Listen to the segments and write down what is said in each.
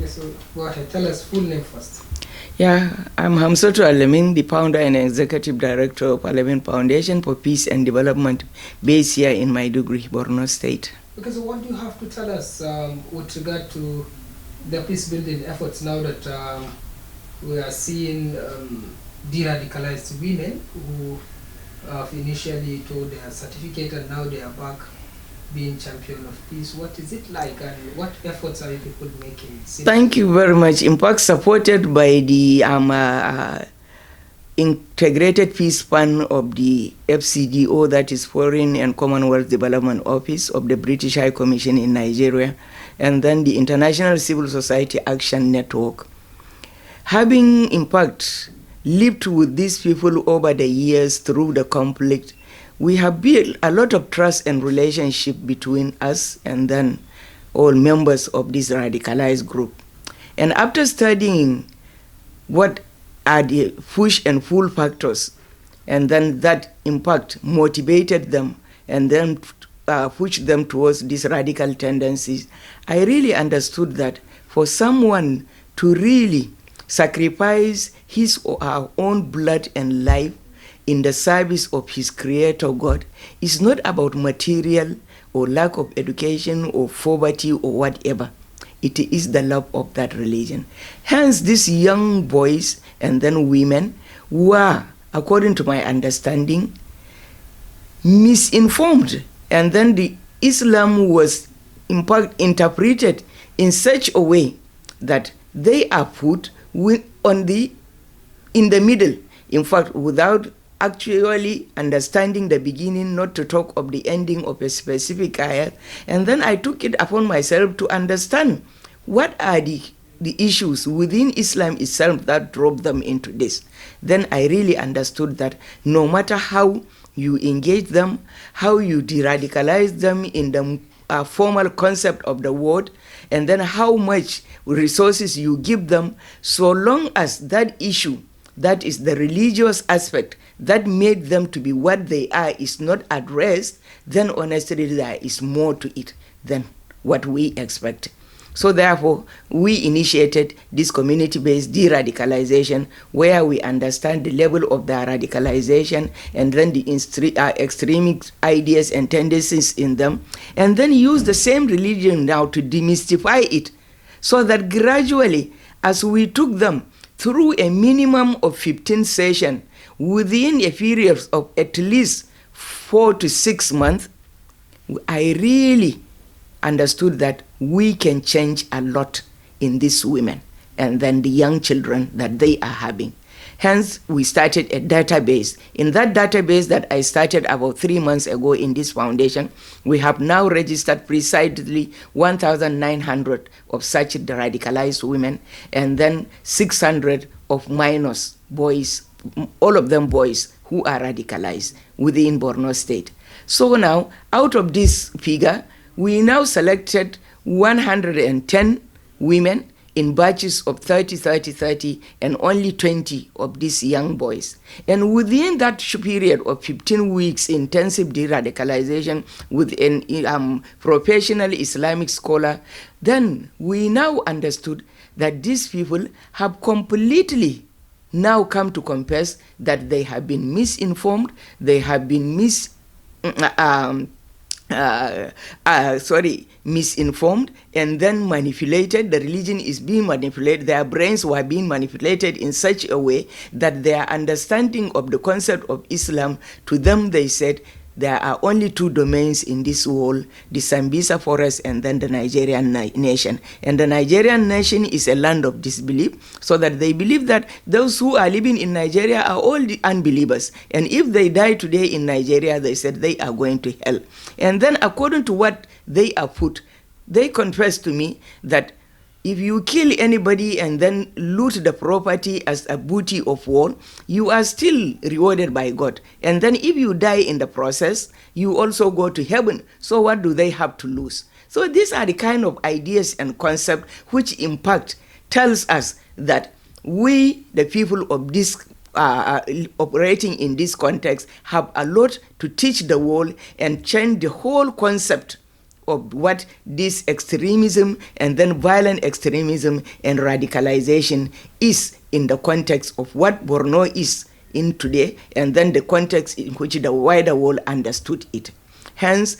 Okay, so go ahead, tell us full name first. Yeah, I'm Hamsatu Allamin, the founder and executive director of Allamin Foundation for Peace and Development, based here in Maiduguri, Borno State. Okay, so what do you have to tell us with regard to the peace building efforts now that we are seeing de-radicalized women who have initially told their certificate and now they are back being champion of peace? What is it like and what efforts are you people making? Thank you very much. In fact, supported by the Integrated Peace Fund of the FCDO, that is Foreign and Commonwealth Development Office of the British High Commission in Nigeria, and then the International Civil Society Action Network. Having, in fact, lived with these people over the years through the conflict, we have built a lot of trust and relationship between us and then all members of this radicalized group. And after studying what are the push and pull factors, and then that impact motivated them and then pushed them towards these radical tendencies, I really understood that for someone to really sacrifice his or her own blood and life in the service of his creator God is not about material or lack of education or poverty or whatever. It is the love of that religion. Hence, these young boys and then women were, according to my understanding, misinformed. And then the Islam was in fact interpreted in such a way that they are put in the middle, in fact, without actually understanding the beginning, not to talk of the ending of a specific ayat. And then I took it upon myself to understand what are the issues within Islam itself that drove them into this. Then I really understood that no matter how you engage them, how you de-radicalize them in the formal concept of the word, and then how much resources you give them, so long as that issue, that is the religious aspect that made them to be what they are, is not addressed, then honestly there is more to it than what we expect. So therefore, we initiated this community-based de-radicalization where we understand the level of the radicalization and then the extremist ideas and tendencies in them, and then use the same religion now to demystify it, so that gradually, as we took them through a minimum of 15 sessions, within a period of at least 4 to 6 months, I really understood that we can change a lot in these women and then the young children that they are having. Hence, we started a database. In that database that I started about 3 months ago in this foundation, we have now registered precisely 1,900 of such radicalized women, and then 600 of minors, boys, all of them boys who are radicalized within Borno State. So now, out of this figure, we now selected 110 women in batches of 30, 30, 30, and only 20 of these young boys. And within that period of 15 weeks intensive de-radicalization with a professional Islamic scholar, then we now understood that these people have completely now come to confess that they have been misinformed, they have been misinformed and then manipulated. The religion is being manipulated. Their brains were being manipulated in such a way that their understanding of the concept of Islam, to them they said, there are only 2 domains in this world, the Sambisa forest and then the Nigerian nation. And the Nigerian nation is a land of disbelief, so that they believe that those who are living in Nigeria are all the unbelievers. And if they die today in Nigeria, they said they are going to hell. And then according to what they are put, they confess to me that if you kill anybody and then loot the property as a booty of war, you are still rewarded by God. And then if you die in the process, you also go to heaven. So what do they have to lose? So these are the kind of ideas and concepts which in fact tells us that we, the people of this operating in this context, have a lot to teach the world and change the whole concept of what this extremism and then violent extremism and radicalization is in the context of what Borno is in today, and then the context in which the wider world understood it. Hence,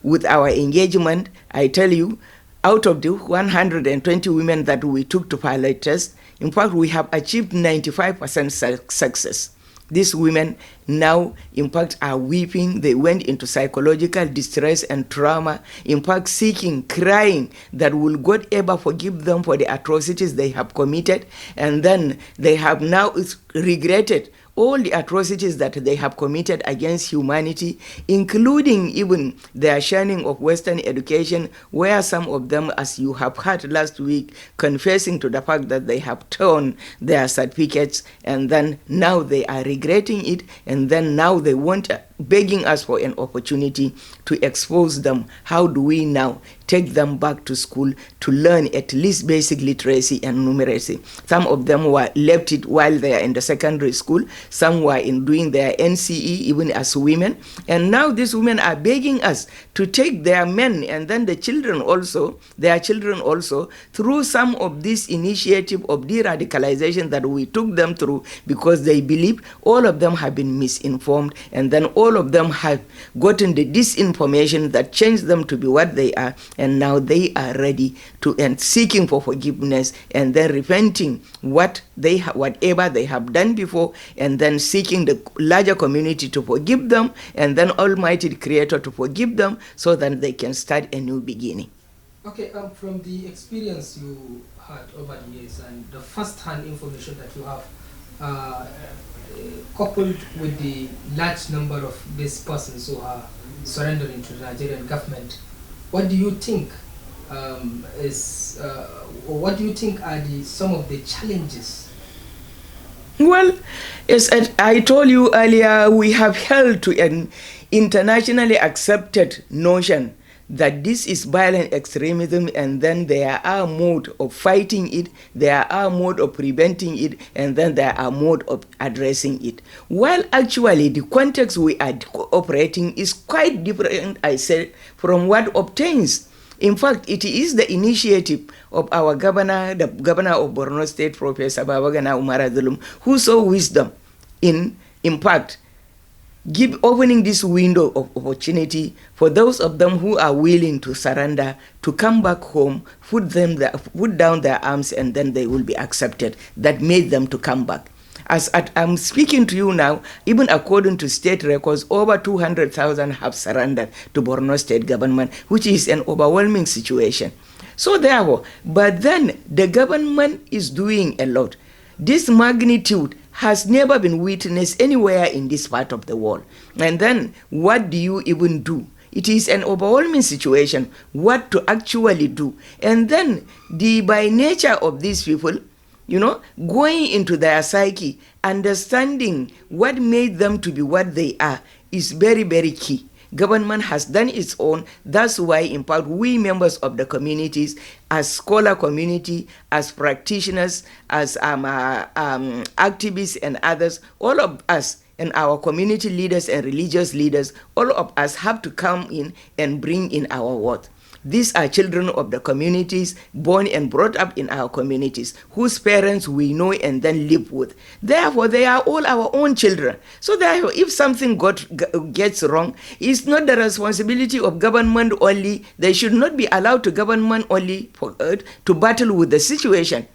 with our engagement, I tell you, out of the 120 women that we took to pilot test, in fact, we have achieved 95% success. These women now, in fact, are weeping. They went into psychological distress and trauma, in fact, seeking, crying that will God ever forgive them for the atrocities they have committed. And then they have now regretted all the atrocities that they have committed against humanity, including even their shunning of Western education, where some of them, as you have heard last week, confessing to the fact that they have torn their certificates, and then now they are regretting it, and then now they want, begging us for an opportunity to expose them. How do we now take them back to school to learn at least basic literacy and numeracy? Some of them were left it while they are in the secondary school. Some were in doing their NCE even as women. And now these women are begging us to take their men and then the children also, their children also, through some of this initiative of de-radicalization that we took them through, because they believe all of them have been misinformed, and then all of them have gotten the disinformation that changed them to be what they are, and now they are ready to and seeking for forgiveness, and then repenting whatever they have done before, and then seeking the larger community to forgive them, and then Almighty Creator to forgive them, so that they can start a new beginning. Okay, from the experience you had over the years and the first-hand information that you have, coupled with the large number of these persons who are surrendering to the Nigerian government, what do you think or what do you think are some of the challenges? Well, as I told you earlier, we have held to an internationally accepted notion that this is violent extremism, and then there are mode of fighting it, there are mode of preventing it, and then there are mode of addressing it. While actually the context we are operating is quite different, I said, from what obtains. In fact, it is the initiative of our governor, the governor of Borno State, Professor Babagana Umar Zulum, who saw wisdom in fact, opening this window of opportunity for those of them who are willing to surrender, to come back home, put down their arms, and then they will be accepted. That made them to come back. As I'm speaking to you now, even according to state records, over 200,000 have surrendered to Borno State government, which is an overwhelming situation. So therefore, but then the government is doing a lot. This magnitude has never been witnessed anywhere in this part of the world. And then what do you even do? It is an overwhelming situation, what to actually do. And then by nature of these people, going into their psyche, understanding what made them to be what they are is very, very key. Government has done its own. That's why, in fact, we members of the communities, as scholar community, as practitioners, as activists and others, all of us and our community leaders and religious leaders, all of us have to come in and bring in our word. These are children of the communities, born and brought up in our communities, whose parents we know and then live with. Therefore, they are all our own children. So therefore, if something gets wrong, it's not the responsibility of government only. They should not be allowed to government only to battle with the situation.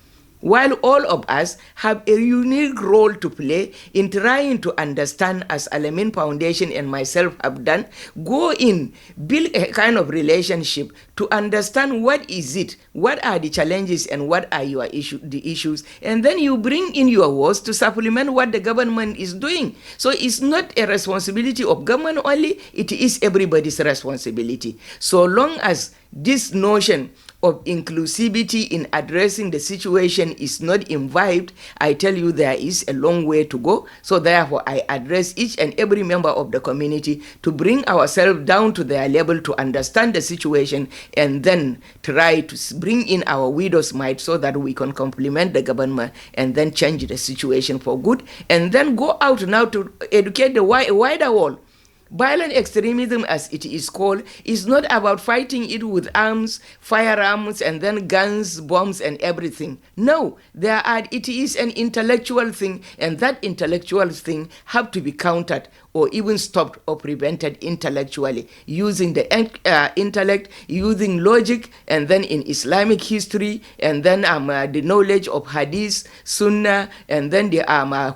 While all of us have a unique role to play in trying to understand, as Allamin Foundation and myself have done, go in, build a kind of relationship to understand what is it, what are the challenges, and what are the issues, and then you bring in your words to supplement what the government is doing. So it's not a responsibility of government only, it is everybody's responsibility. So long as this notion of inclusivity in addressing the situation is not imbibed, I tell you there is a long way to go. So therefore, I address each and every member of the community to bring ourselves down to their level to understand the situation, and then try to bring in our widow's might so that we can complement the government and then change the situation for good, and then go out now to educate the wider world. violent extremism, as it is called, is not about fighting it with arms, firearms, and then guns, bombs, and everything. No, it is an intellectual thing, and that intellectual thing have to be countered or even stopped or prevented intellectually, using the intellect, using logic, and then in Islamic history, and then the knowledge of Hadith, Sunnah, and then the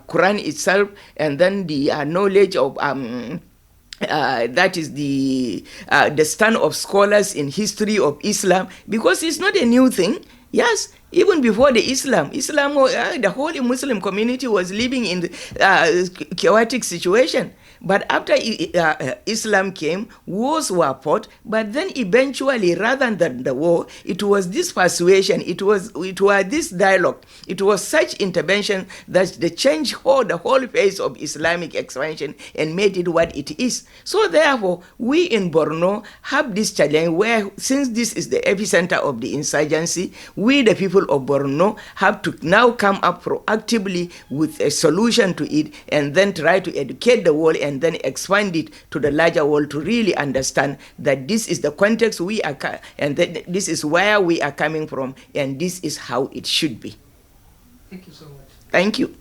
Quran itself, and then the knowledge of that is the stand of scholars in history of Islam, because it's not a new thing. Yes, even before the Islam, the whole Muslim community was living in the chaotic situation. But after Islam came, wars were fought. But then eventually, rather than the war, it was this persuasion, it was this dialogue, it was such intervention that they changed the whole face of Islamic expansion and made it what it is. So therefore, we in Borno have this challenge where, since this is the epicenter of the insurgency, we the people of Borno have to now come up proactively with a solution to it, and then try to educate the world and then expand it to the larger world to really understand that this is the context we are, and that this is where we are coming from, and this is how it should be. Thank you so much. Thank you.